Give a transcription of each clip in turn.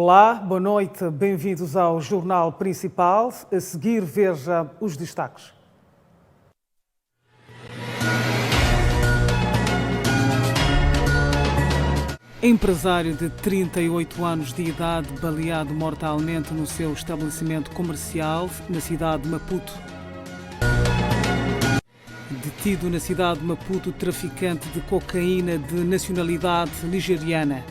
Olá, boa noite, bem-vindos ao Jornal Principal. A seguir, veja os destaques. Empresário de 38 anos de idade baleado mortalmente no seu estabelecimento comercial na cidade de Maputo. Detido na cidade de Maputo traficante de cocaína de nacionalidade nigeriana.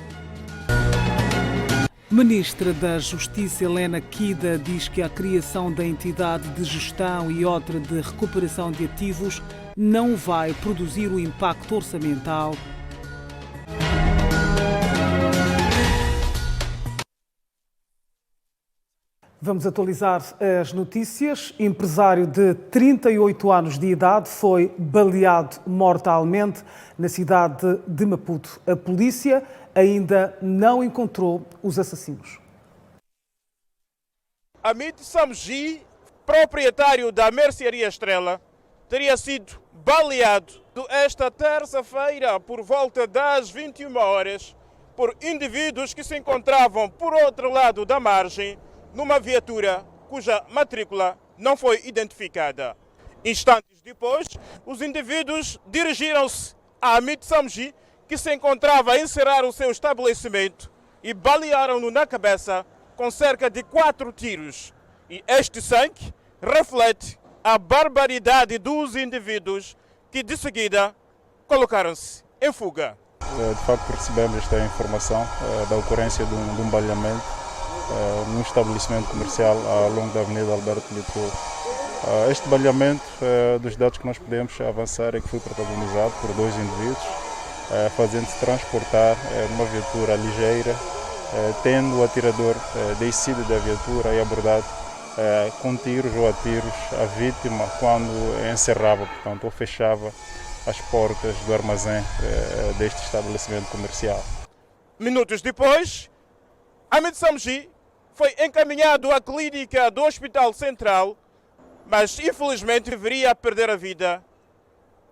Ministra da Justiça Helena Kida diz que a criação da entidade de gestão e outra de recuperação de ativos não vai produzir o impacto orçamental. Vamos atualizar as notícias. Empresário de 38 anos de idade foi baleado mortalmente na cidade de Maputo. A polícia ainda não encontrou os assassinos. Hamid Samji, proprietário da mercearia Estrela, teria sido baleado esta terça-feira por volta das 21 horas por indivíduos que se encontravam por outro lado da margem numa viatura cuja matrícula não foi identificada. Instantes depois, os indivíduos dirigiram-se a Hamid Samji, que se encontrava a encerrar o seu estabelecimento, e balearam-no na cabeça com cerca de 4 tiros. E este sangue reflete a barbaridade dos indivíduos que de seguida colocaram-se em fuga. De facto recebemos esta informação da ocorrência de um baleamento num estabelecimento comercial ao longo da Avenida Alberto Litor. Este baleamento, dos dados que nós podemos avançar, é que foi protagonizado por 2 indivíduos, fazendo-se transportar numa viatura ligeira, tendo o atirador descido da viatura e abordado com tiros ou a tiros a vítima quando encerrava, portanto, ou fechava as portas do armazém deste estabelecimento comercial. Minutos depois, Hamid Samji foi encaminhado à clínica do Hospital Central, mas infelizmente deveria perder a vida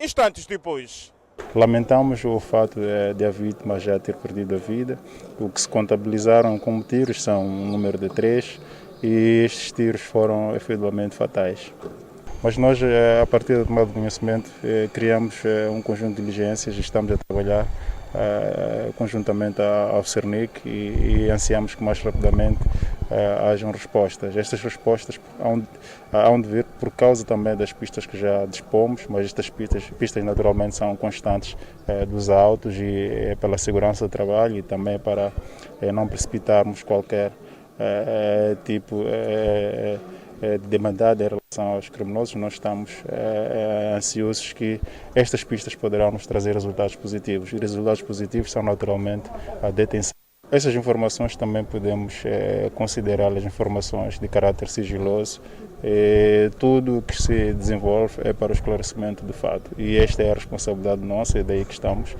instantes depois. Lamentamos o fato de a vítima já ter perdido a vida. O que se contabilizaram como tiros são um número de 3 e estes tiros foram efetivamente fatais. Mas nós, a partir do tomada de conhecimento, criamos um conjunto de diligências e estamos a trabalhar conjuntamente ao Cernic e ansiamos que mais rapidamente hajam respostas. Estas respostas hão de vir por causa também das pistas que já dispomos, mas estas pistas naturalmente são constantes dos autos e é pela segurança do trabalho e também para não precipitarmos qualquer tipo de demandada em relação aos criminosos. Nós estamos ansiosos que estas pistas poderão nos trazer resultados positivos. E resultados positivos são naturalmente a detenção. Essas informações também podemos considerá-las informações de caráter sigiloso. Tudo o que se desenvolve é para o esclarecimento do fato. E esta é a responsabilidade nossa, e daí que estamos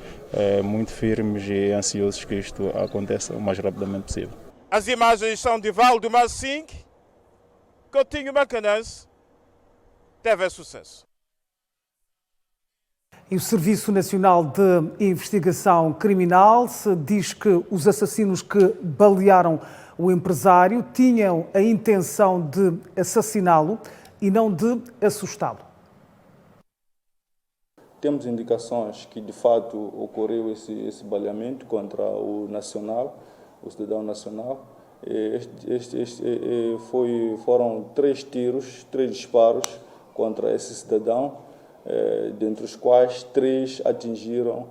muito firmes e ansiosos que isto aconteça o mais rapidamente possível. As imagens são de Valdo Massing, Coutinho Macanãs, TV Sucesso. E o Serviço Nacional de Investigação Criminal diz que os assassinos que balearam o empresário tinham a intenção de assassiná-lo e não de assustá-lo. Temos indicações que de fato ocorreu esse baleamento contra o nacional, o cidadão nacional. Foram 3 tiros, 3 disparos contra esse cidadão, dentre os quais 3 atingiram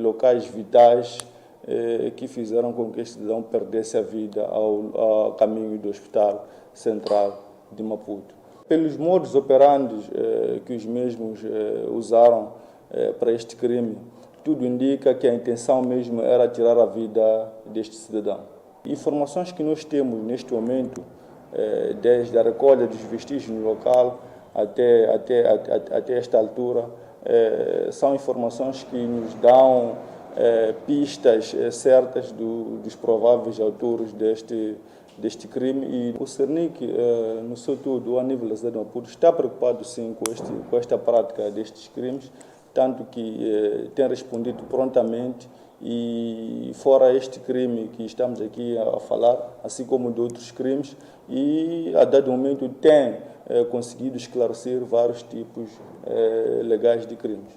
locais vitais que fizeram com que este cidadão perdesse a vida ao caminho do Hospital Central de Maputo. Pelos modos operandi que os mesmos usaram para este crime, tudo indica que a intenção mesmo era tirar a vida deste cidadão. Informações que nós temos neste momento, desde a recolha dos vestígios no local até esta altura, são informações que nos dão pistas certas dos prováveis autores deste crime. E o Cernic, no seu todo, a nível da cidade de Maputo, está preocupado sim com esta prática destes crimes, tanto que tem respondido prontamente e fora este crime que estamos aqui a falar, assim como de outros crimes, e a dado momento tem conseguido esclarecer vários tipos legais de crimes.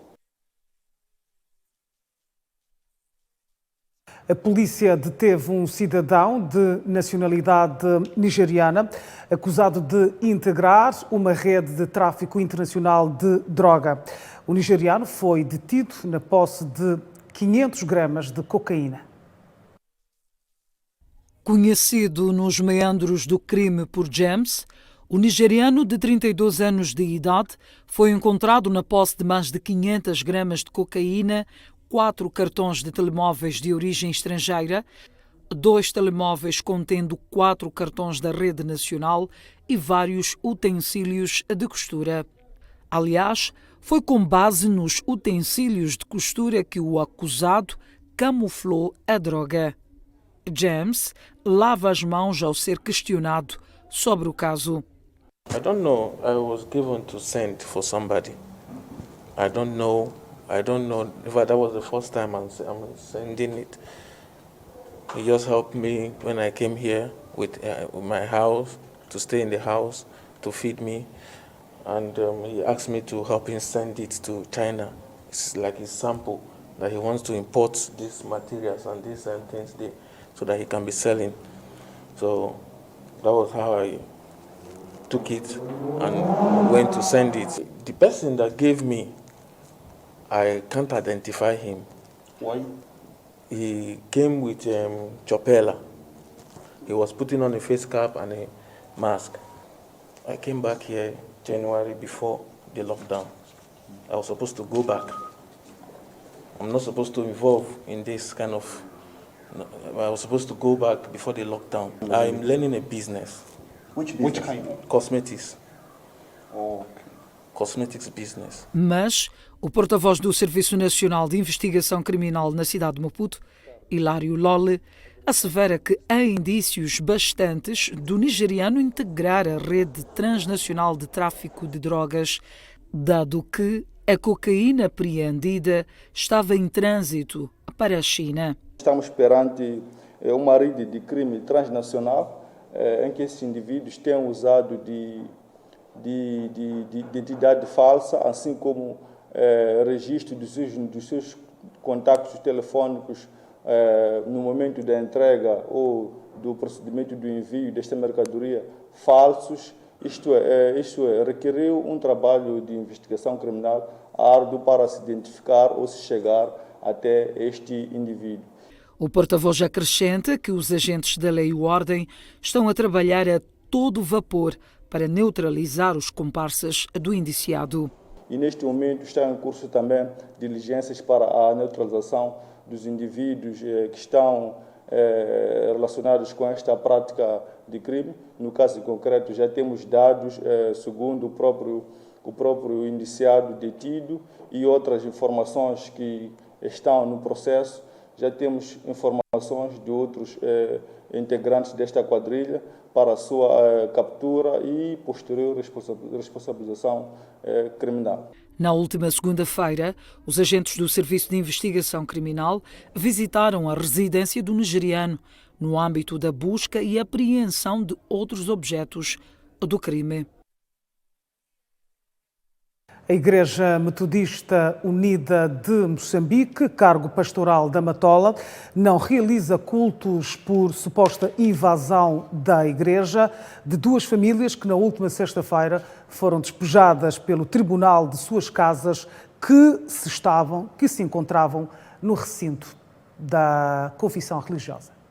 A polícia deteve um cidadão de nacionalidade nigeriana acusado de integrar uma rede de tráfico internacional de droga. O nigeriano foi detido na posse de 500 gramas de cocaína. Conhecido nos meandros do crime por James, o nigeriano de 32 anos de idade foi encontrado na posse de mais de 500 gramas de cocaína, 4 cartões de telemóveis de origem estrangeira, 2 telemóveis contendo 4 cartões da rede nacional e vários utensílios de costura. Aliás, foi com base nos utensílios de costura que o acusado camuflou a droga. James lava as mãos ao ser questionado sobre o caso. I don't know. I was given to send for somebody. I don't know if that was the first time I'm sending it. He just helped me when I came here with my house, to stay in the house, to feed me. And he asked me to help him send it to China. It's like his sample that he wants to import these materials and these things there so that he can be selling. So that was how I took it and went to send it. The person that gave me, I can't identify him. Why? He came with chopella. He was putting on a face cap and a mask. I came back here January before the lockdown. I was supposed to go back. I'm not supposed to involve in this kind of... I was supposed to go back before the lockdown. I'm learning a business. Which kind? Cosmetics. Oh. Cosmetics business. Mas o porta-voz do Serviço Nacional de Investigação Criminal na cidade de Maputo, Hilário Lole, assevera que há indícios bastantes do nigeriano integrar a rede transnacional de tráfico de drogas, dado que a cocaína apreendida estava em trânsito para a China. Estamos perante uma rede de crime transnacional em que esses indivíduos têm usado de identidade falsa, assim como registro dos seus contactos telefônicos no momento da entrega ou do procedimento do envio desta mercadoria falsos. Isto é, requeriu um trabalho de investigação criminal árduo para se identificar ou se chegar até este indivíduo. O porta-voz acrescenta que os agentes da lei e ordem estão a trabalhar a todo vapor para neutralizar os comparsas do indiciado. E neste momento está em curso também diligências para a neutralização dos indivíduos que estão relacionados com esta prática de crime. No caso em concreto, já temos dados, segundo o próprio indiciado detido e outras informações que estão no processo. Já temos informações de outros integrantes desta quadrilha para a sua captura e posterior responsabilização criminal. Na última segunda-feira, os agentes do Serviço de Investigação Criminal visitaram a residência do nigeriano no âmbito da busca e apreensão de outros objetos do crime. A Igreja Metodista Unida de Moçambique, cargo pastoral da Matola, não realiza cultos por suposta invasão da igreja de duas famílias que na última sexta-feira foram despejadas pelo tribunal de suas casas que se encontravam no recinto da confissão religiosa.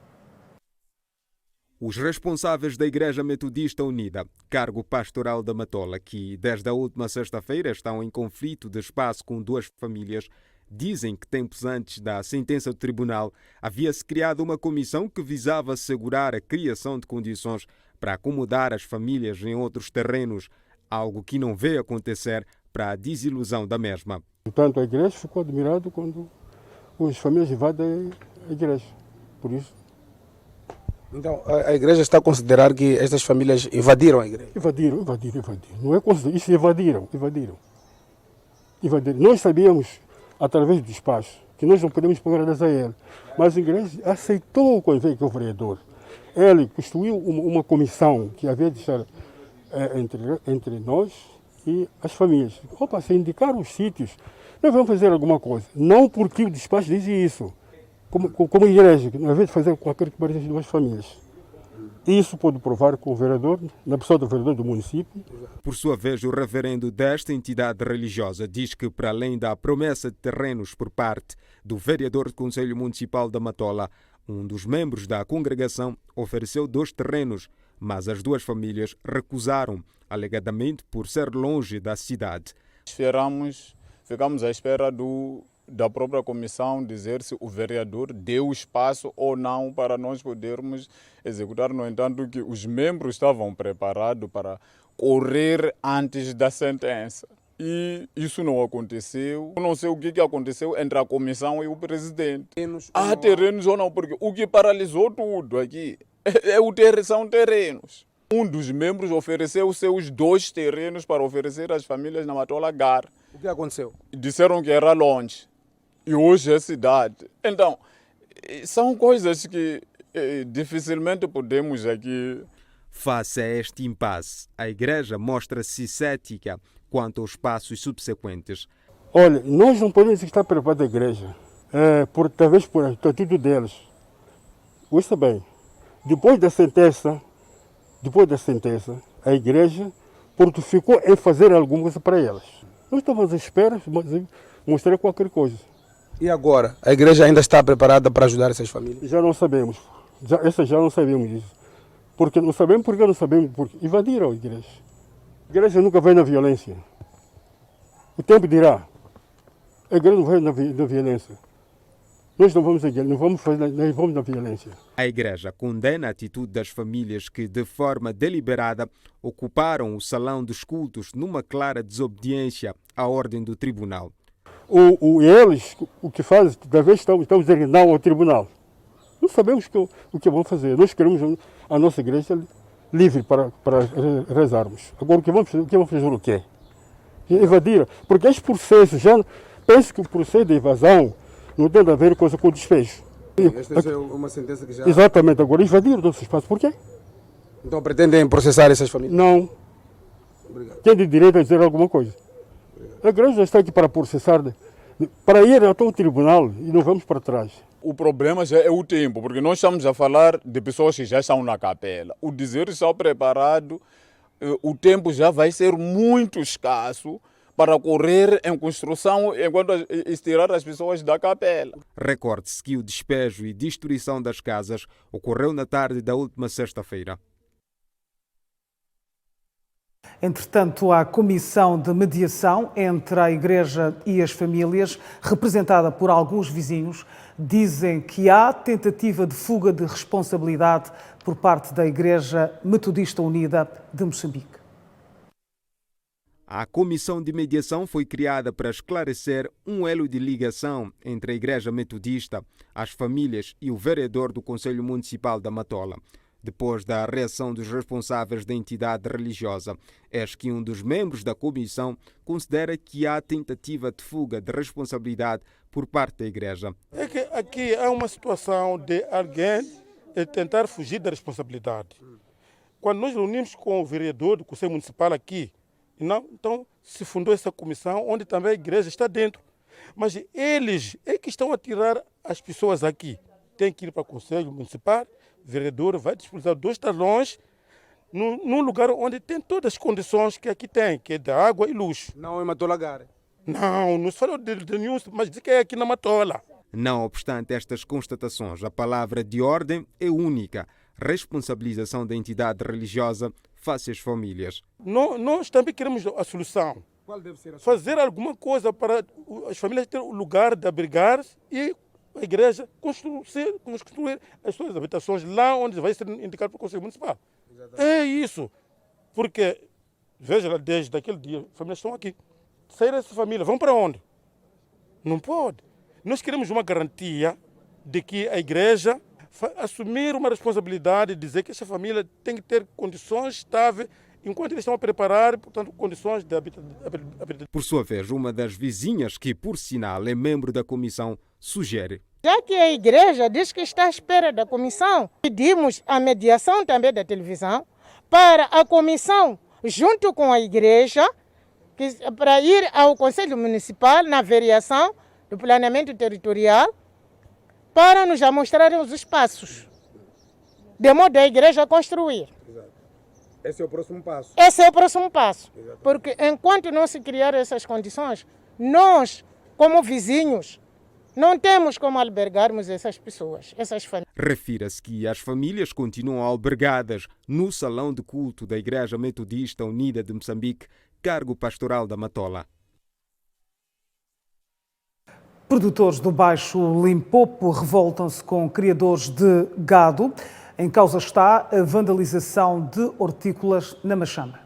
Os responsáveis da Igreja Metodista Unida, cargo pastoral da Matola, que desde a última sexta-feira estão em conflito de espaço com duas famílias, dizem que tempos antes da sentença do tribunal havia-se criado uma comissão que visava assegurar a criação de condições para acomodar as famílias em outros terrenos, algo que não veio acontecer para a desilusão da mesma. Portanto, a igreja ficou admirada quando as famílias invadem a igreja. Por isso. Então, a igreja está a considerar que estas famílias invadiram a igreja? Invadiram. Não é considerar, isso invadiram. Nós sabíamos, através do despacho, que nós não podemos pagar a ele. Mas a igreja aceitou quando veio aqui o vereador. Ele constituiu uma comissão que havia de estar entre nós e as famílias. Opa, se indicar os sítios, nós vamos fazer alguma coisa. Não porque o despacho diz isso. Como igreja, nós devemos fazer qualquer coisa das duas famílias. Isso pode provar com o vereador, na pessoa do vereador do município. Por sua vez, o reverendo desta entidade religiosa diz que, para além da promessa de terrenos por parte do vereador do Conselho Municipal da Matola, um dos membros da congregação ofereceu 2 terrenos, mas as duas famílias recusaram, alegadamente por ser longe da cidade. Ficamos à espera da própria comissão dizer se o vereador deu espaço ou não para nós podermos executar. No entanto, que os membros estavam preparados para correr antes da sentença. E isso não aconteceu. Eu não sei o que aconteceu entre a comissão e o presidente. Há terrenos ou não, porque o que paralisou tudo aqui são terrenos. Um dos membros ofereceu seus 2 terrenos para oferecer às famílias na Matola Gar. O que aconteceu? Disseram que era longe. E hoje é cidade. Então, são coisas que dificilmente podemos aqui... Face a este impasse, a igreja mostra-se cética quanto aos passos subsequentes. Olha, nós não podemos estar preparados da igreja, talvez por atitude deles. Ouça bem, depois da sentença, a igreja ficou em fazer alguma coisa para elas. Nós estamos à espera de mostrar qualquer coisa. E agora? A igreja ainda está preparada para ajudar essas famílias? Já não sabemos. Já não sabemos disso. Porque não sabemos porque invadiram a igreja. A igreja nunca vai na violência. O tempo dirá. A igreja não vai na violência. Nós não vamos na violência. A igreja condena a atitude das famílias que, de forma deliberada, ocuparam o salão dos cultos numa clara desobediência à ordem do tribunal. Eles, o que fazem, talvez estão dizendo não ao tribunal. Não sabemos o que vão fazer. Nós queremos a nossa igreja livre para rezarmos. Agora, o que vamos fazer o quê? Invadir. Porque este processo, penso que o processo de invasão não tem a ver com o despejo. Esta é uma sentença que já... Exatamente. Agora, invadir o nosso espaço. Por quê? Então pretendem processar essas famílias? Não. Obrigado. Tem de direito a dizer alguma coisa. A igreja está aqui para processar, para ir até o tribunal e não vamos para trás. O problema já é o tempo, porque nós estamos a falar de pessoas que já estão na capela. O dizer está preparado, o tempo já vai ser muito escasso para correr em construção enquanto estirar as pessoas da capela. Recorde-se que o despejo e destruição das casas ocorreu na tarde da última sexta-feira. Entretanto, a comissão de mediação entre a Igreja e as famílias, representada por alguns vizinhos, dizem que há tentativa de fuga de responsabilidade por parte da Igreja Metodista Unida de Moçambique. A comissão de mediação foi criada para esclarecer um elo de ligação entre a Igreja Metodista, as famílias e o vereador do Conselho Municipal da Matola. Depois da reação dos responsáveis da entidade religiosa, eis que um dos membros da comissão considera que há tentativa de fuga de responsabilidade por parte da Igreja. É que aqui há uma situação de alguém tentar fugir da responsabilidade. Quando nós reunimos com o vereador do Conselho Municipal aqui, então se fundou essa comissão onde também a Igreja está dentro. Mas eles é que estão a tirar as pessoas aqui. Tem que ir para o Conselho Municipal. O vereador vai disponibilizar 2 talões num lugar onde tem todas as condições que aqui tem, que é de água e luz. Não é Matola Gar? Não se falou de nenhum, mas diz que é aqui na Matola. Não obstante estas constatações, a palavra de ordem é única: responsabilização da entidade religiosa face às famílias. Nós também queremos a solução. Qual deve ser a solução? Fazer alguma coisa para as famílias terem um lugar de abrigar e a igreja construir as suas habitações lá onde vai ser indicado para o Conselho Municipal. Exatamente. É isso. Porque, veja, desde aquele dia, as famílias estão aqui. Sair dessa família, vão para onde? Não pode. Nós queremos uma garantia de que a igreja assumir uma responsabilidade, dizer que essa família tem que ter condições estáveis enquanto eles estão a preparar, portanto, condições de habitação. Por sua vez, uma das vizinhas, que por sinal é membro da comissão, sugere. Já que a igreja diz que está à espera da comissão, pedimos a mediação também da televisão para a comissão, junto com a igreja, para ir ao Conselho Municipal na variação do planeamento territorial, para nos mostrarem os espaços, de modo a igreja construir. Esse é o próximo passo. Esse é o próximo passo. Porque enquanto não se criar essas condições, nós, como vizinhos, não temos como albergarmos essas pessoas, essas famílias. Refira-se que as famílias continuam albergadas no Salão de Culto da Igreja Metodista Unida de Moçambique, cargo pastoral da Matola. Produtores do Baixo Limpopo revoltam-se com criadores de gado. Em causa está a vandalização de hortícolas na Machamba.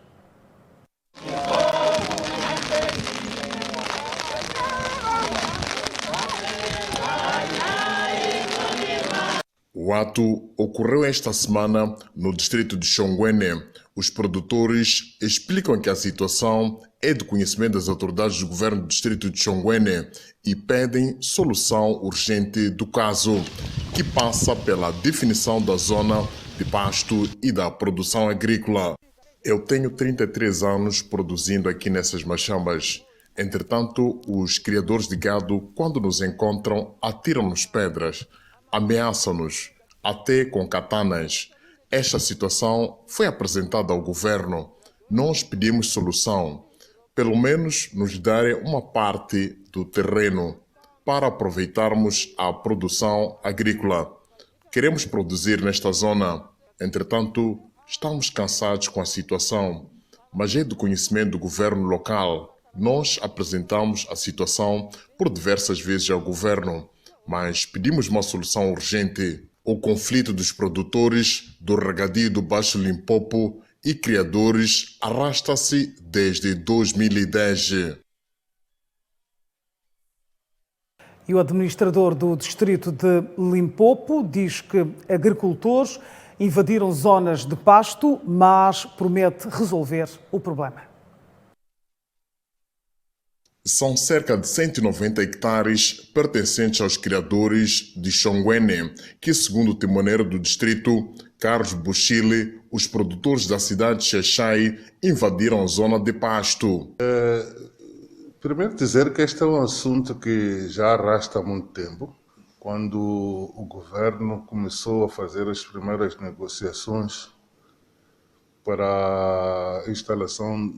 O ato ocorreu esta semana no distrito de Xonguene. Os produtores explicam que a situação é de conhecimento das autoridades do governo do distrito de Xonguene e pedem solução urgente do caso, que passa pela definição da zona de pasto e da produção agrícola. Eu tenho 33 anos produzindo aqui nessas machambas. Entretanto, os criadores de gado, quando nos encontram, atiram-nos pedras, ameaçam-nos, até com katanas. Esta situação foi apresentada ao governo. Nós pedimos solução. Pelo menos nos darem uma parte do terreno para aproveitarmos a produção agrícola. Queremos produzir nesta zona. Entretanto, estamos cansados com a situação, mas é do conhecimento do governo local. Nós apresentamos a situação por diversas vezes ao governo, mas pedimos uma solução urgente. O conflito dos produtores do regadio do Baixo Limpopo e criadores arrasta-se desde 2010. E o administrador do distrito de Limpopo diz que agricultores invadiram zonas de pasto, mas promete resolver o problema. São cerca de 190 hectares pertencentes aos criadores de Xonguene, que, segundo o timoneiro do distrito, Carlos Buchile, os produtores da cidade de Xaixai invadiram a zona de pasto. Primeiro dizer que este é um assunto que já arrasta há muito tempo. Quando o governo começou a fazer as primeiras negociações para a instalação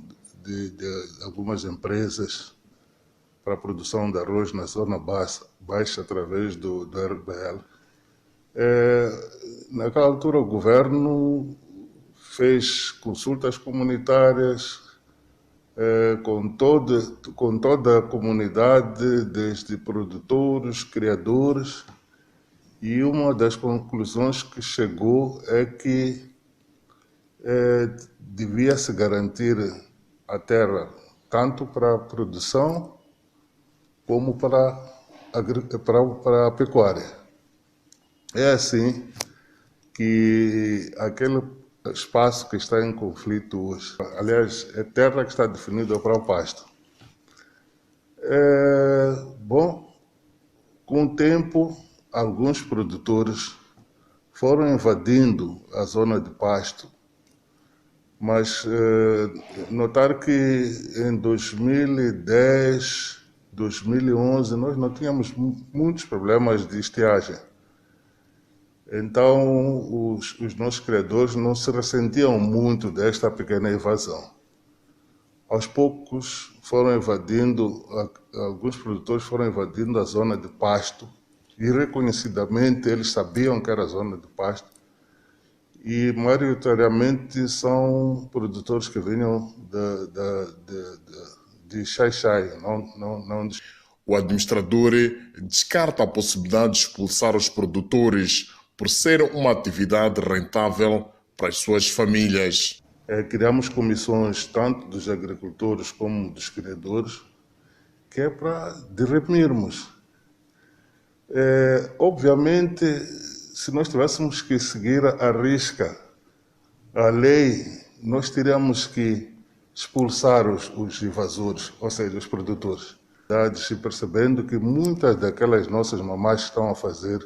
de algumas empresas para a produção de arroz na zona baixa através do RBL. Naquela altura o governo fez consultas comunitárias com toda a comunidade, desde produtores, criadores, e uma das conclusões que chegou é que devia-se garantir a terra tanto para a produção como para a pecuária. É assim que aquele espaço que está em conflito hoje, aliás, é terra que está definida para o pasto. Com o tempo, alguns produtores foram invadindo a zona de pasto, mas notar que em 2010, 2011, nós não tínhamos muitos problemas de estiagem. Então, os nossos criadores não se ressentiam muito desta pequena invasão. Aos poucos, alguns produtores foram invadindo a zona de pasto e, reconhecidamente, eles sabiam que era a zona de pasto. E, maioritariamente, são produtores que vinham de Xaixai, não de... O administrador descarta a possibilidade de expulsar os produtores por ser uma atividade rentável para as suas famílias. Criamos comissões tanto dos agricultores como dos criadores, que é para reprimirmos. Obviamente, se nós tivéssemos que seguir à risca a lei, nós teríamos que expulsar os invasores, ou seja, os produtores. e percebendo que muitas daquelas nossas mamás que estão a fazer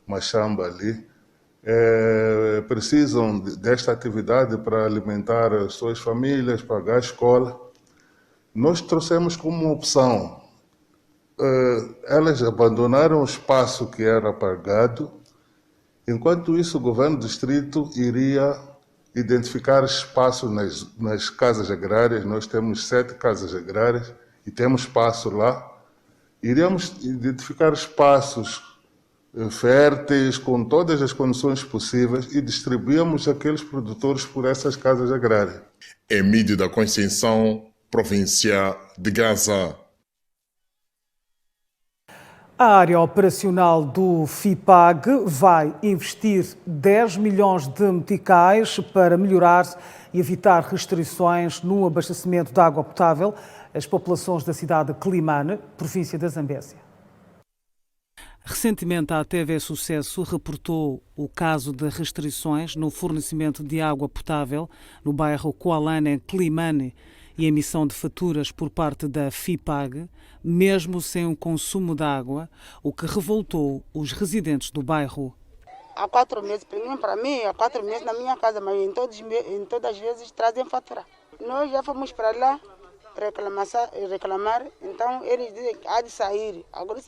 machamba ali precisam desta atividade para alimentar as suas famílias, pagar a escola. Nós trouxemos como uma opção. Elas abandonaram o espaço que era pagado. Enquanto isso, o governo do distrito iria identificar espaços nas casas agrárias. Nós temos 7 casas agrárias e temos espaço lá. Iríamos identificar espaços férteis, com todas as condições possíveis, e distribuímos aqueles produtores por essas casas agrárias. Emílio da Conceição, província de Gaza. A área operacional do FIPAG vai investir 10 milhões de meticais para melhorar e evitar restrições no abastecimento de água potável às populações da cidade de Climane, província da Zambésia. Recentemente, a TV Sucesso reportou o caso de restrições no fornecimento de água potável no bairro Coalana, em Climane, e emissão de faturas por parte da FIPAG, mesmo sem o consumo de água, o que revoltou os residentes do bairro. Há 4 meses, para mim, há 4 meses na minha casa, mas em todas as vezes trazem fatura. Nós já fomos para lá reclamar, então eles dizem que há de sair. Agora,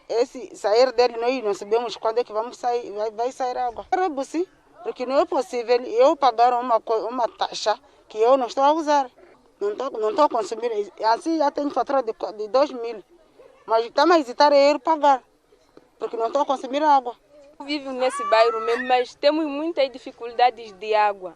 esse sair dele, nós não sabemos quando é que vamos sair, vai sair água. Sim, porque não é possível eu pagar uma taxa que eu não estou a usar. Não estou a consumir. Assim já tenho fatura de 2.000, mas estamos a hesitar em ir pagar, porque não estou a consumir água. Eu vivo nesse bairro mesmo, mas temos muitas dificuldades de água.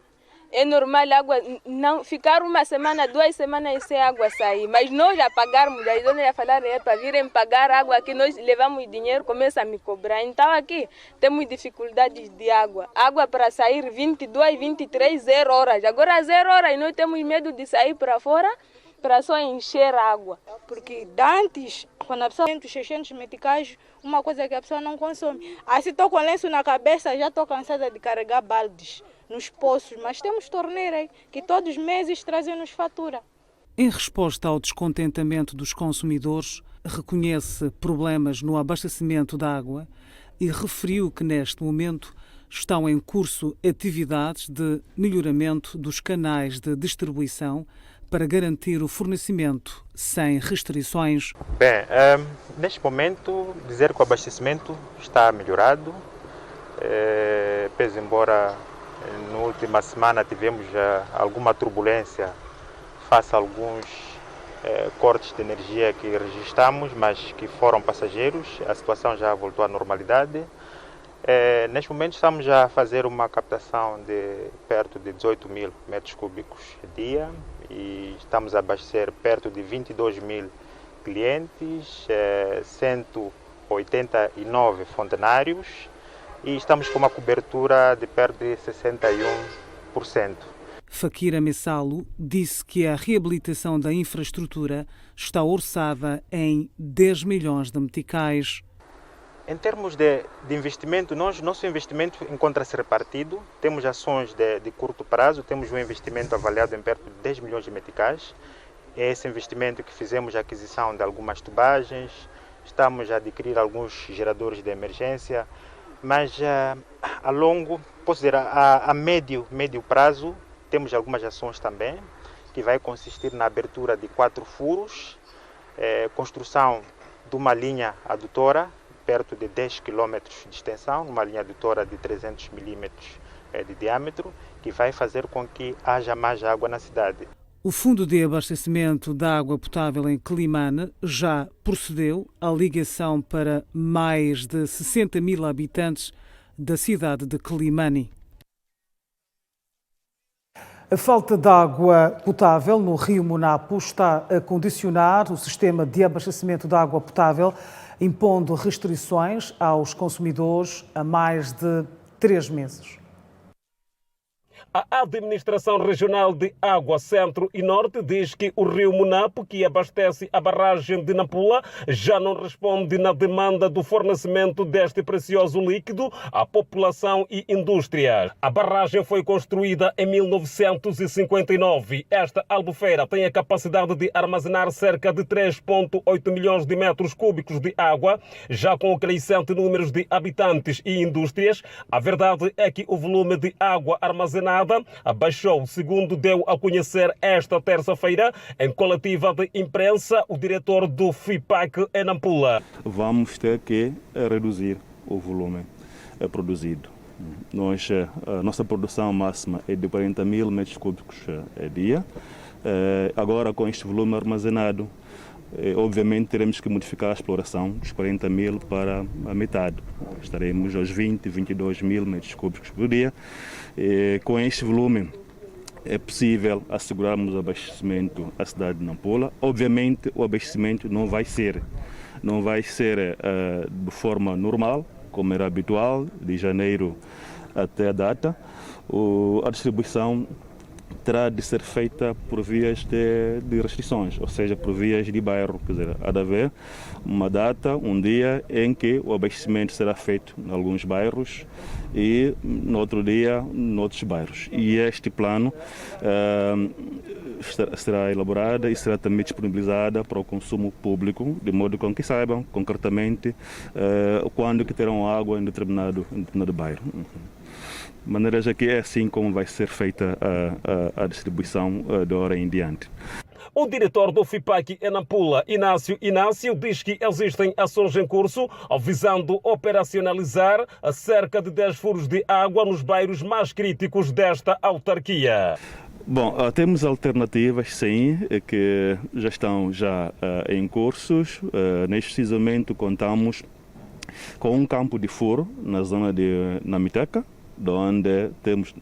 É normal a água não ficar 1 semana, 2 semanas sem água sair, mas nós já pagarmos, as donas já falaram para virem pagar água aqui, nós levamos dinheiro, começa a me cobrar. Então aqui temos dificuldades de água. Água para sair 22, 23, 0 horas. Agora 0 horas nós temos medo de sair para fora para só encher água. Porque antes, quando a pessoa tem 600 meticais, uma coisa que a pessoa não consome. Aí se estou com lenço na cabeça, já estou cansada de carregar baldes nos poços, mas temos torneiras que todos os meses trazem-nos fatura. Em resposta ao descontentamento dos consumidores, reconhece problemas no abastecimento de água e referiu que neste momento estão em curso atividades de melhoramento dos canais de distribuição para garantir o fornecimento sem restrições. Bem, neste momento, dizer que o abastecimento está melhorado, pese embora na última semana tivemos alguma turbulência face a alguns cortes de energia que registramos, mas que foram passageiros. A situação já voltou à normalidade. Neste momento estamos a fazer uma captação de perto de 18.000 metros cúbicos dia e estamos a abastecer perto de 22.000 clientes, 189 fontenários, e estamos com uma cobertura de perto de 61%. Fakira Messalo disse que a reabilitação da infraestrutura está orçada em 10 milhões de meticais. Em termos de investimento, nosso investimento encontra-se repartido. Temos ações de curto prazo, temos um investimento avaliado em perto de 10 milhões de meticais. É esse investimento que fizemos a aquisição de algumas tubagens, estamos a adquirir alguns geradores de emergência, mas a longo, posso dizer, a médio prazo, temos algumas ações também, que vai consistir na abertura de 4 furos, construção de uma linha adutora, perto de 10 km de extensão, uma linha adutora de 300 milímetros de diâmetro, que vai fazer com que haja mais água na cidade. O Fundo de Abastecimento de Água Potável em Climane já procedeu à ligação para mais de 60 mil habitantes da cidade de Climane. A falta de água potável no rio Munapo está a condicionar o sistema de abastecimento de água potável, impondo restrições aos consumidores há mais de 3 meses. A Administração Regional de Água Centro e Norte diz que o rio Munapo, que abastece a barragem de Nampula, já não responde na demanda do fornecimento deste precioso líquido à população e indústria. A barragem foi construída em 1959. Esta albufeira tem a capacidade de armazenar cerca de 3,8 milhões de metros cúbicos de água, já com o crescente número de habitantes e indústrias. A verdade é que o volume de água armazenada abaixou, segundo deu a conhecer esta terça-feira em coletiva de imprensa o diretor do FIPAC em Nampula. Vamos ter que reduzir o volume produzido. A nossa produção máxima é de 40 mil metros cúbicos a dia. Agora, com este volume armazenado, obviamente teremos que modificar a exploração dos 40 mil para a metade. Estaremos aos 20, 22 mil metros cúbicos por dia. Com este volume é possível assegurarmos o abastecimento à cidade de Nampula. Obviamente o abastecimento não vai ser de forma normal, como era habitual, de janeiro até a data. A distribuição terá de ser feita por vias de restrições, ou seja, por vias de bairro. Quer dizer, há de haver uma data, um dia em que o abastecimento será feito em alguns bairros e no outro dia em outros bairros. E este plano será elaborada e será também disponibilizada para o consumo público, de modo com que saibam concretamente quando que terão água em determinado bairro. De maneira que é assim como vai ser feita a distribuição de hora em diante. O diretor do FIPAC em Nampula, Inácio, diz que existem ações em curso visando operacionalizar cerca de 10 furos de água nos bairros mais críticos desta autarquia. Bom, temos alternativas, sim, que já estão em cursos. Neste preciso momento contamos com um campo de furo na zona de Namiteca, onde temos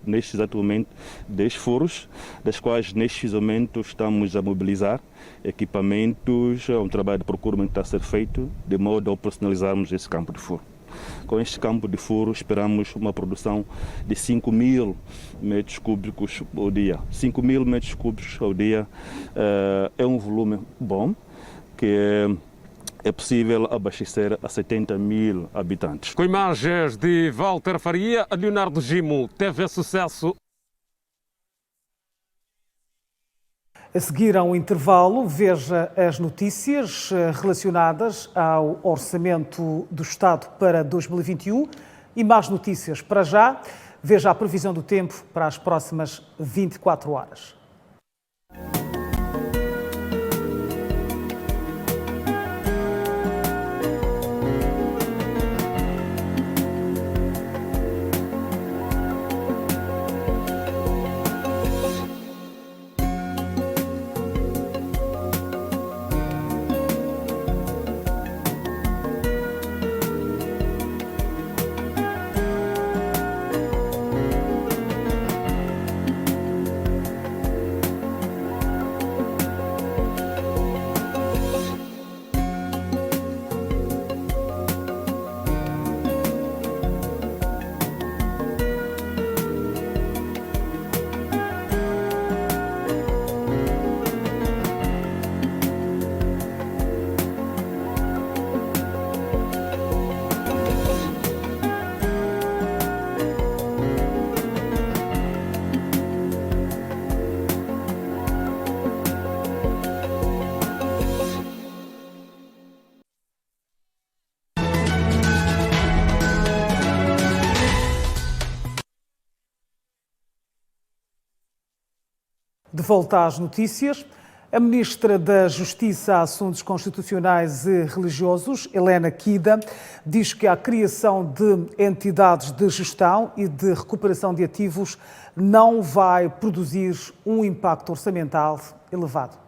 neste exato momento 10 furos, das quais neste momento estamos a mobilizar equipamentos, um trabalho de procurement está a ser feito, de modo a operacionalizarmos esse campo de furo. Com este campo de furo esperamos uma produção de 5 mil metros cúbicos ao dia. 5 mil metros cúbicos ao dia é um volume bom, que é possível abastecer a 70 mil habitantes. Com imagens de Walter Faria, Leonardo Gimo, TV Sucesso. A seguir ao intervalo, veja as notícias relacionadas ao Orçamento do Estado para 2021 e mais notícias. Para já, veja a previsão do tempo para as próximas 24 horas. De volta às notícias, a Ministra da Justiça, Assuntos Constitucionais e Religiosos, Helena Kida, diz que a criação de entidades de gestão e de recuperação de ativos não vai produzir um impacto orçamental elevado.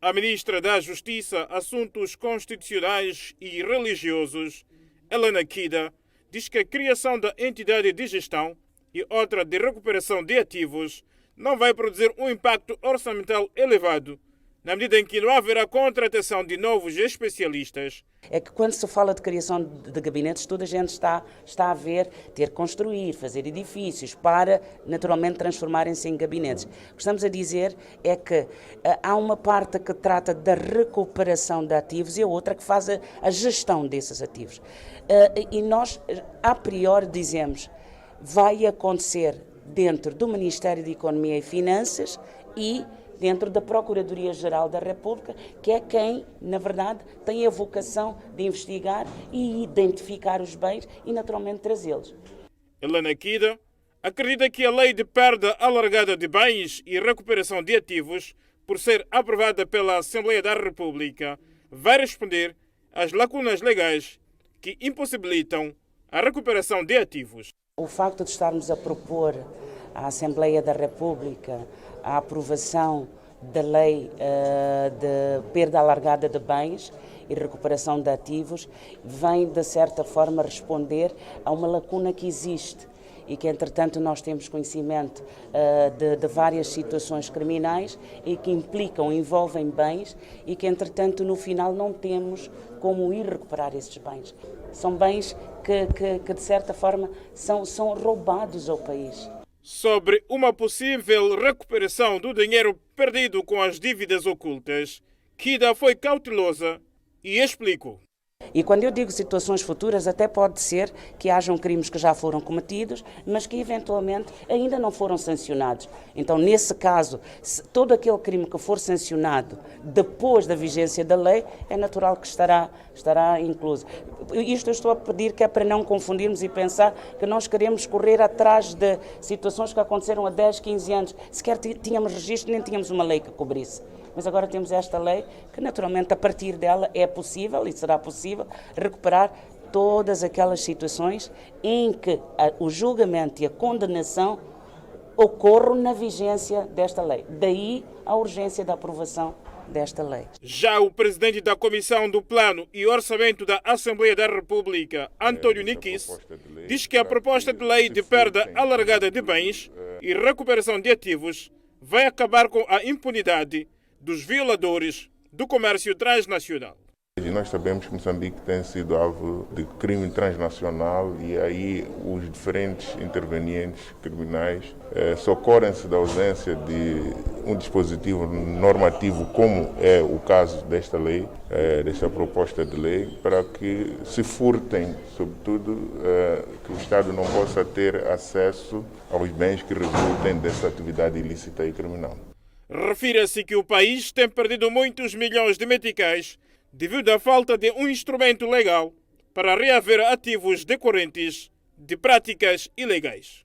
A Ministra da Justiça, Assuntos Constitucionais e Religiosos, Helena Kida, diz que a criação da entidade de gestão e outra de recuperação de ativos não vai produzir um impacto orçamental elevado, na medida em que não haverá contratação de novos especialistas É que quando se fala de criação de gabinetes, toda a gente está a ver ter que construir, fazer edifícios para, naturalmente, transformarem-se em gabinetes. O que estamos a dizer é que há uma parte que trata da recuperação de ativos e a outra que faz a gestão desses ativos. E nós, a priori, dizemos, vai acontecer dentro do Ministério da Economia e Finanças e dentro da Procuradoria-Geral da República, que é quem, na verdade, tem a vocação de investigar e identificar os bens e, naturalmente, trazê-los. Helena Kida acredita que a lei de perda alargada de bens e recuperação de ativos, por ser aprovada pela Assembleia da República, vai responder às lacunas legais que impossibilitam a recuperação de ativos. O facto de estarmos a propor à Assembleia da República a aprovação da lei de perda alargada de bens e recuperação de ativos vem, de certa forma, responder a uma lacuna que existe e que, entretanto, nós temos conhecimento de várias situações criminais e que envolvem bens e que, entretanto, no final não temos como ir recuperar esses bens. São bens que de certa forma, são roubados ao país. Sobre uma possível recuperação do dinheiro perdido com as dívidas ocultas, Kida foi cautelosa e explicou. E quando eu digo situações futuras, até pode ser que hajam crimes que já foram cometidos, mas que eventualmente ainda não foram sancionados. Então, nesse caso, todo aquele crime que for sancionado depois da vigência da lei, é natural que estará incluso. Isto eu estou a pedir que é para não confundirmos e pensar que nós queremos correr atrás de situações que aconteceram há 10, 15 anos. Sequer tínhamos registro, nem tínhamos uma lei que cobrisse. Mas agora temos esta lei que, naturalmente, a partir dela é possível e será possível recuperar todas aquelas situações em que o julgamento e a condenação ocorram na vigência desta lei. Daí a urgência da aprovação desta lei. Já o presidente da Comissão do Plano e Orçamento da Assembleia da República, António Niquis, diz que a proposta de lei de perda alargada de bens e recuperação de ativos vai acabar com a impunidade dos violadores do comércio transnacional. Nós sabemos que Moçambique tem sido alvo de crime transnacional e aí os diferentes intervenientes criminais socorrem-se da ausência de um dispositivo normativo, como é o caso desta lei, desta proposta de lei, para que se furtem, sobretudo, que o Estado não possa ter acesso aos bens que resultem dessa atividade ilícita e criminal. Refira-se que o país tem perdido muitos milhões de meticais devido à falta de um instrumento legal para reaver ativos decorrentes de práticas ilegais.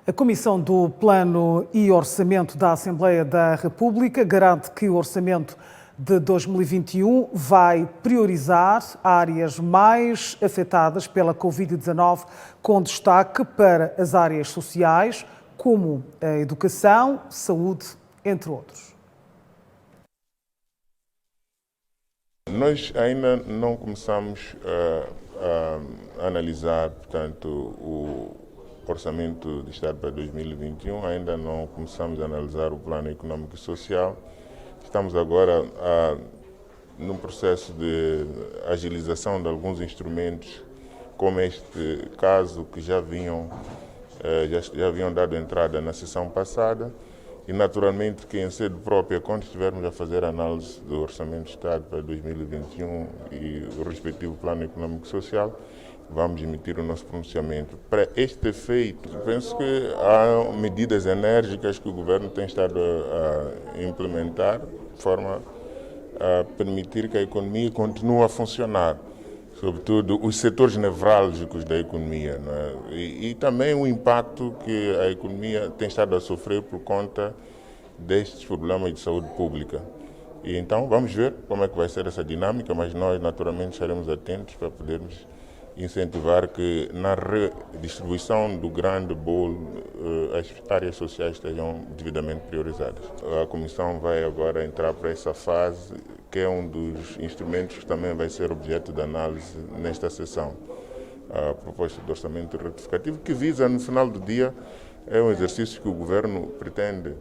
A Comissão do Plano e Orçamento da Assembleia da República garante que o orçamento de 2021 vai priorizar áreas mais afetadas pela Covid-19, com destaque para as áreas sociais, como a educação, saúde, entre outros. Nós ainda não começamos a analisar, portanto, o orçamento do Estado para 2021, ainda não começamos a analisar o plano econômico e social. Estamos agora num processo de agilização de alguns instrumentos, como este caso, que já haviam dado entrada na sessão passada, e naturalmente que em sede própria, quando estivermos a fazer a análise do Orçamento do Estado para 2021 e o respectivo Plano Econômico e Social, vamos emitir o nosso pronunciamento. Para este efeito, penso que há medidas enérgicas que o Governo tem estado a implementar, de forma a permitir que a economia continue a funcionar, sobretudo os setores nevrálgicos da economia, não é? E também o impacto que a economia tem estado a sofrer por conta destes problemas de saúde pública. E então vamos ver como é que vai ser essa dinâmica, mas nós naturalmente estaremos atentos para podermos incentivar que na redistribuição do grande bolo as áreas sociais estejam devidamente priorizadas. A Comissão vai agora entrar para essa fase, que é um dos instrumentos que também vai ser objeto de análise nesta sessão. A proposta de orçamento retificativo, que visa, no final do dia, é um exercício que o Governo pretende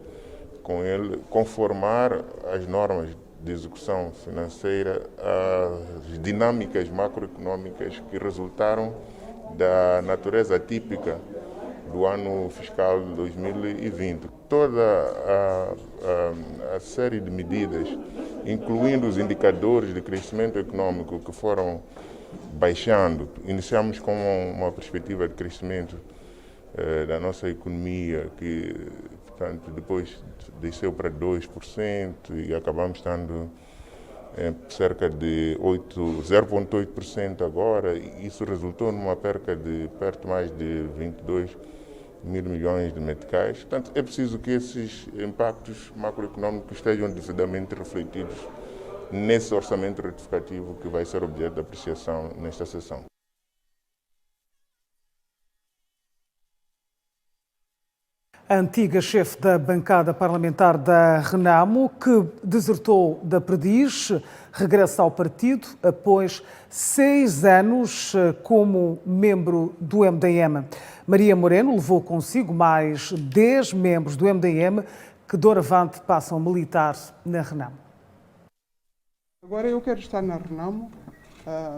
com ele conformar as normas de execução financeira às dinâmicas macroeconômicas que resultaram da natureza atípica do ano fiscal de 2020. Toda a série de medidas, incluindo os indicadores de crescimento econômico que foram baixando, iniciamos com uma perspectiva de crescimento da nossa economia que, portanto, depois desceu para 2% e acabamos estando em cerca de 0,8% agora. Isso resultou numa perca de perto mais de 22 mil milhões de meticais. Portanto, é preciso que esses impactos macroeconômicos estejam devidamente refletidos nesse orçamento retificativo que vai ser objeto de apreciação nesta sessão. A antiga chefe da bancada parlamentar da Renamo, que desertou da Perdiz, regressa ao partido após 6 anos como membro do MDM. Maria Moreno levou consigo mais 10 membros do MDM que doravante passam a militar na Renamo. Agora eu quero estar na Renamo,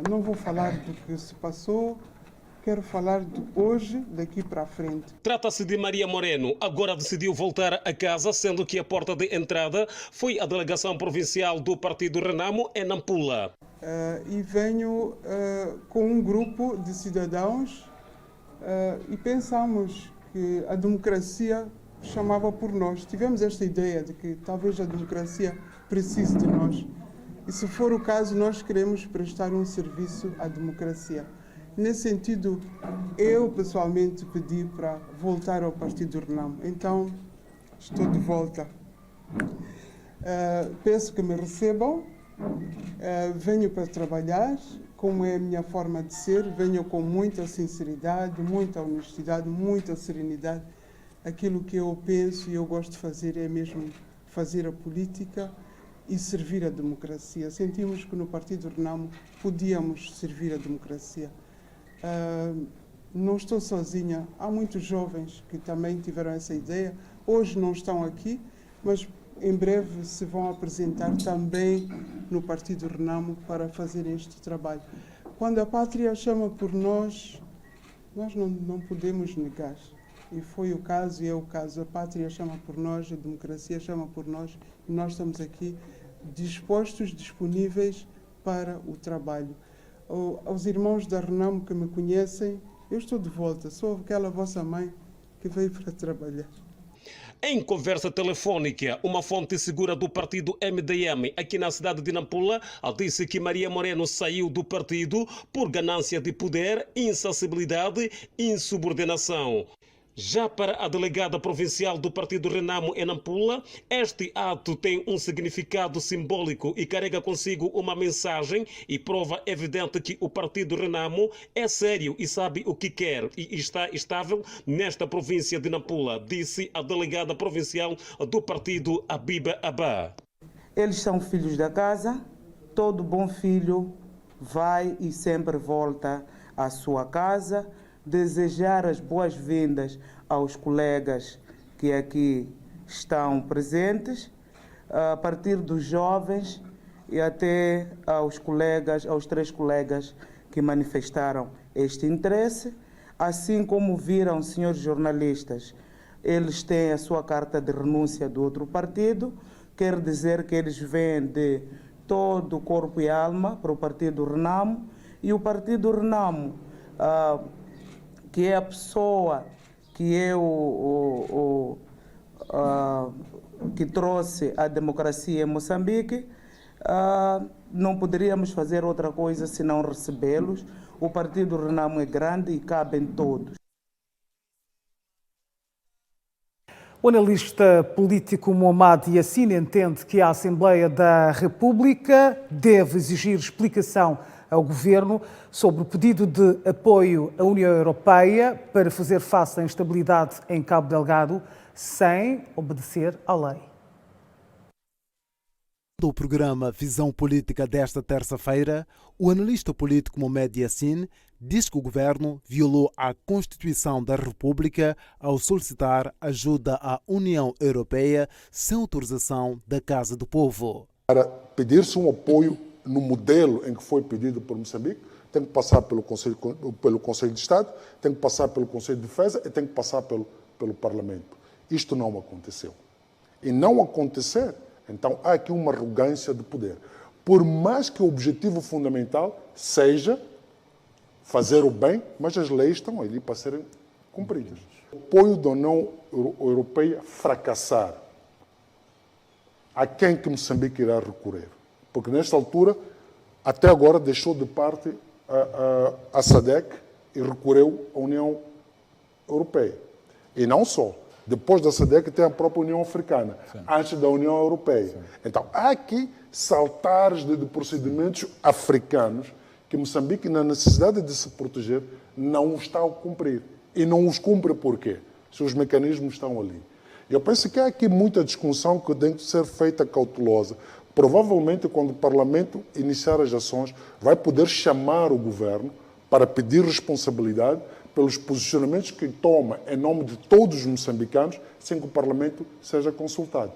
não vou falar do que se passou. Quero falar de hoje, daqui para a frente. Trata-se de Maria Moreno. Agora decidiu voltar a casa, sendo que a porta de entrada foi a delegação provincial do Partido Renamo em Nampula. E venho com um grupo de cidadãos e pensamos que a democracia chamava por nós. Tivemos esta ideia de que talvez a democracia precise de nós. E se for o caso, nós queremos prestar um serviço à democracia. Nesse sentido, eu pessoalmente pedi para voltar ao Partido Renamo. Então, estou de volta. Peço que me recebam. Venho para trabalhar, como é a minha forma de ser. Venho com muita sinceridade, muita honestidade, muita serenidade. Aquilo que eu penso e eu gosto de fazer é mesmo fazer a política e servir a democracia. Sentimos que no Partido Renamo podíamos servir a democracia. Não estou sozinha, há muitos jovens que também tiveram essa ideia, hoje não estão aqui, mas em breve se vão apresentar também no Partido Renamo para fazer este trabalho. Quando a pátria chama por nós, nós não podemos negar. E foi o caso, e é o caso. A pátria chama por nós, a democracia chama por nós, e nós estamos aqui dispostos, disponíveis para o trabalho. Aos irmãos da Renamo que me conhecem, eu estou de volta, sou aquela vossa mãe que veio para trabalhar. Em conversa telefónica, uma fonte segura do partido MDM aqui na cidade de Nampula disse que Maria Moreno saiu do partido por ganância de poder, insensibilidade e insubordinação. Já para a delegada provincial do Partido Renamo em Nampula, este ato tem um significado simbólico e carrega consigo uma mensagem e prova evidente que o Partido Renamo é sério e sabe o que quer e está estável nesta província de Nampula, disse a delegada provincial do partido, Abiba Abba. Eles são filhos da casa, todo bom filho vai e sempre volta à sua casa. Desejar as boas-vindas aos colegas que aqui estão presentes, a partir dos jovens e até aos 3 colegas que manifestaram este interesse. Assim como viram, senhores jornalistas, eles têm a sua carta de renúncia do outro partido, quer dizer que eles vêm de todo o corpo e alma para o Partido Renamo, e o Partido Renamo, que é a pessoa que é que trouxe a democracia em Moçambique, não poderíamos fazer outra coisa senão recebê-los. O Partido Renamo é grande e cabem todos. O analista político Mohamed Yassine entende que a Assembleia da República deve exigir explicação ao Governo sobre o pedido de apoio à União Europeia para fazer face à instabilidade em Cabo Delgado sem obedecer à lei. Do programa Visão Política desta terça-feira, o analista político Mohamed Yassine diz que o governo violou a Constituição da República ao solicitar ajuda à União Europeia sem autorização da Casa do Povo. Para pedir-se um apoio no modelo em que foi pedido por Moçambique, tem que passar pelo Conselho de Estado, tem que passar pelo Conselho de Defesa e tem que passar pelo Parlamento. Isto não aconteceu. E não acontecer, então há aqui uma arrogância de poder. Por mais que o objetivo fundamental seja fazer o bem, mas as leis estão ali para serem cumpridas. O apoio da União Europeia fracassar, a quem que Moçambique irá recorrer? Porque nesta altura, até agora, deixou de parte a SADC e recorreu à União Europeia. E não só. Depois da SADC tem a própria União Africana, antes da União Europeia. Então, há aqui saltares de procedimentos africanos que Moçambique, na necessidade de se proteger, não os está a cumprir. E não os cumpre por quê? Se os mecanismos estão ali. Eu penso que há aqui muita discussão que tem que ser feita cautelosa. Provavelmente, quando o Parlamento iniciar as ações, vai poder chamar o governo para pedir responsabilidade pelos posicionamentos que toma em nome de todos os moçambicanos, sem que o Parlamento seja consultado.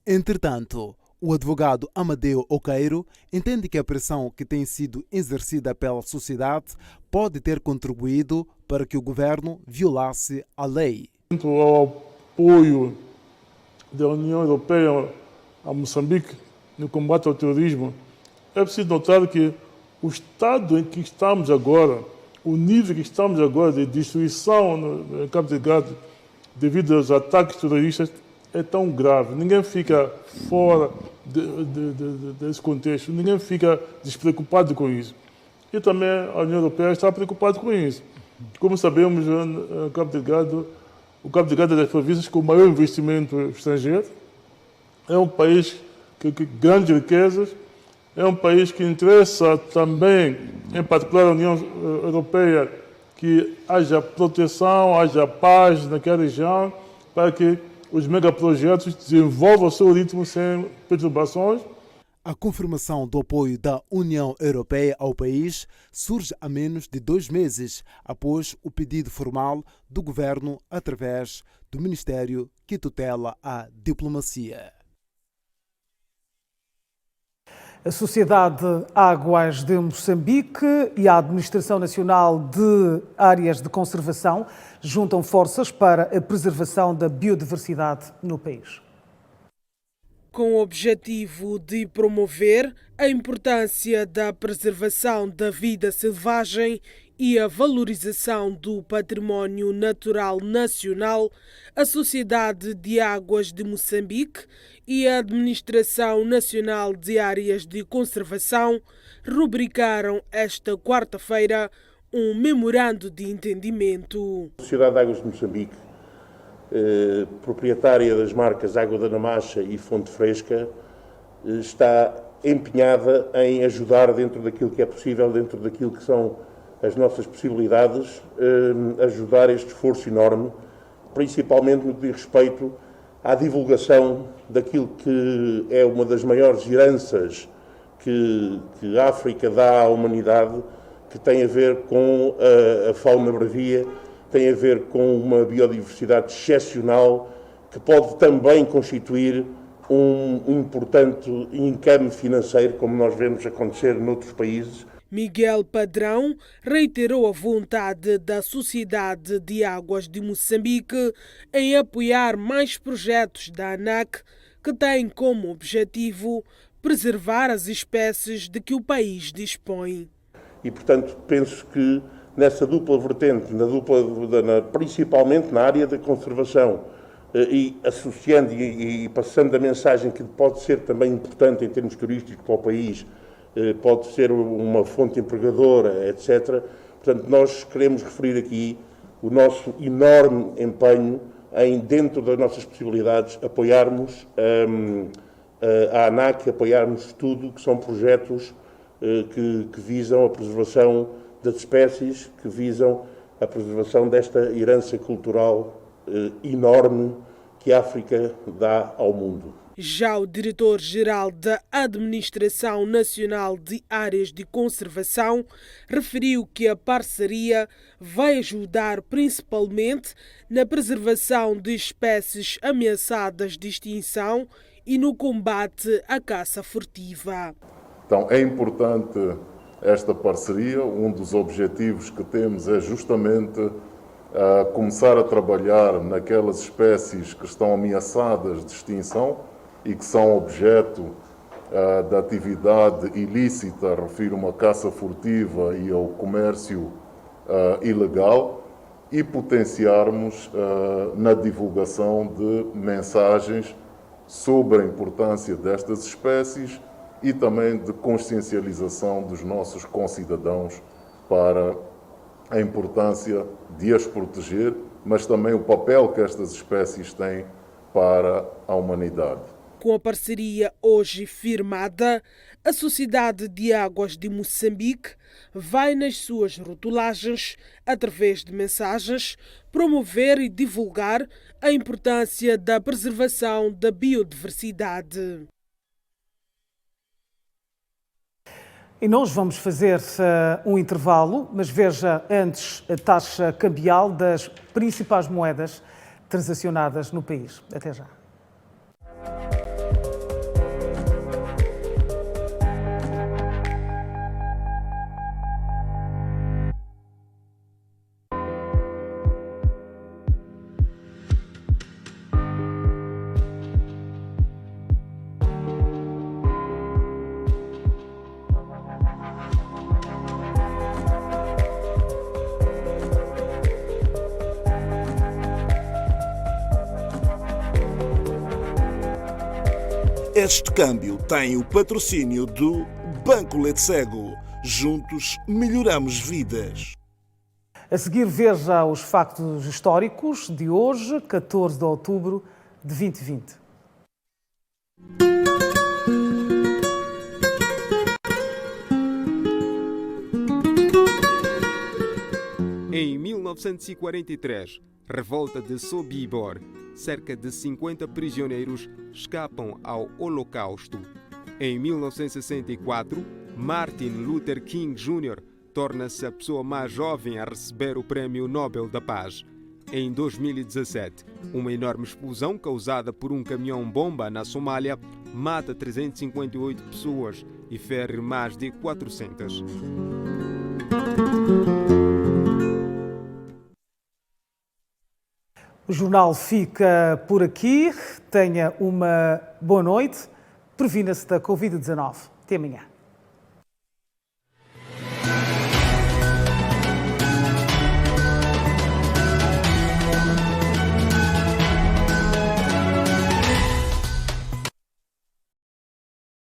Entretanto, o advogado Amadeu Oqueiro entende que a pressão que tem sido exercida pela sociedade pode ter contribuído para que o governo violasse a lei. Quanto ao apoio da União Europeia a Moçambique no combate ao terrorismo, é preciso notar que o estado em que estamos agora, o nível que estamos agora de destruição no Cabo Delgado devido aos ataques terroristas é tão grave. Ninguém fica fora desse contexto, ninguém fica despreocupado com isso. E também a União Europeia está preocupada com isso. Como sabemos, o Cabo Delgado é das províncias com o maior investimento estrangeiro. É um país que grandes riquezas. É um país que interessa também, em particular a União Europeia, que haja proteção, haja paz naquela região, para que os megaprojetos desenvolvam o seu ritmo sem perturbações. A confirmação do apoio da União Europeia ao país surge a menos de 2 meses após o pedido formal do governo através do Ministério que tutela a diplomacia. A Sociedade Águas de Moçambique e a Administração Nacional de Áreas de Conservação juntam forças para a preservação da biodiversidade no país. Com o objetivo de promover a importância da preservação da vida selvagem e a valorização do património natural nacional, a Sociedade de Águas de Moçambique e a Administração Nacional de Áreas de Conservação rubricaram esta quarta-feira um memorando de entendimento. A Sociedade de Águas de Moçambique, proprietária das marcas Água da Namacha e Fonte Fresca, está empenhada em ajudar dentro daquilo que é possível, dentro daquilo que são as nossas possibilidades, ajudar este esforço enorme, principalmente no que diz respeito à divulgação daquilo que é uma das maiores heranças que a África dá à humanidade, que tem a ver com a fauna bravia, tem a ver com uma biodiversidade excepcional, que pode também constituir um importante encame financeiro, como nós vemos acontecer noutros países. Miguel Padrão reiterou a vontade da Sociedade de Águas de Moçambique em apoiar mais projetos da ANAC que têm como objetivo preservar as espécies de que o país dispõe. E, portanto, penso que nessa dupla vertente, principalmente na área da conservação, e associando e passando a mensagem que pode ser também importante em termos turísticos para o país, pode ser uma fonte empregadora, etc. Portanto, nós queremos referir aqui o nosso enorme empenho em, dentro das nossas possibilidades, apoiarmos a ANAC, apoiarmos tudo que são projetos que visam a preservação das espécies, que visam a preservação desta herança cultural enorme que a África dá ao mundo. Já o diretor-geral da Administração Nacional de Áreas de Conservação referiu que a parceria vai ajudar principalmente na preservação de espécies ameaçadas de extinção e no combate à caça furtiva. Então é importante esta parceria. Um dos objetivos que temos é justamente começar a trabalhar naquelas espécies que estão ameaçadas de extinção e que são objeto da atividade ilícita, refiro-me à caça furtiva e ao comércio ilegal, e potenciarmos na divulgação de mensagens sobre a importância destas espécies e também de consciencialização dos nossos concidadãos para a importância de as proteger, mas também o papel que estas espécies têm para a humanidade. Com a parceria hoje firmada, a Sociedade de Águas de Moçambique vai nas suas rotulagens, através de mensagens, promover e divulgar a importância da preservação da biodiversidade. E nós vamos fazer um intervalo, mas veja antes a taxa cambial das principais moedas transacionadas no país. Até já. Este câmbio tem o patrocínio do Banco Letcego. Juntos melhoramos vidas. A seguir veja os factos históricos de hoje, 14 de outubro de 2020. Em 1943, revolta de Sobibor. Cerca de 50 prisioneiros escapam ao Holocausto. Em 1964, Martin Luther King Jr. torna-se a pessoa mais jovem a receber o Prêmio Nobel da Paz. Em 2017, uma enorme explosão causada por um caminhão-bomba na Somália mata 358 pessoas e fere mais de 400. O jornal fica por aqui. Tenha uma boa noite. Previna-se da Covid-19. Até amanhã.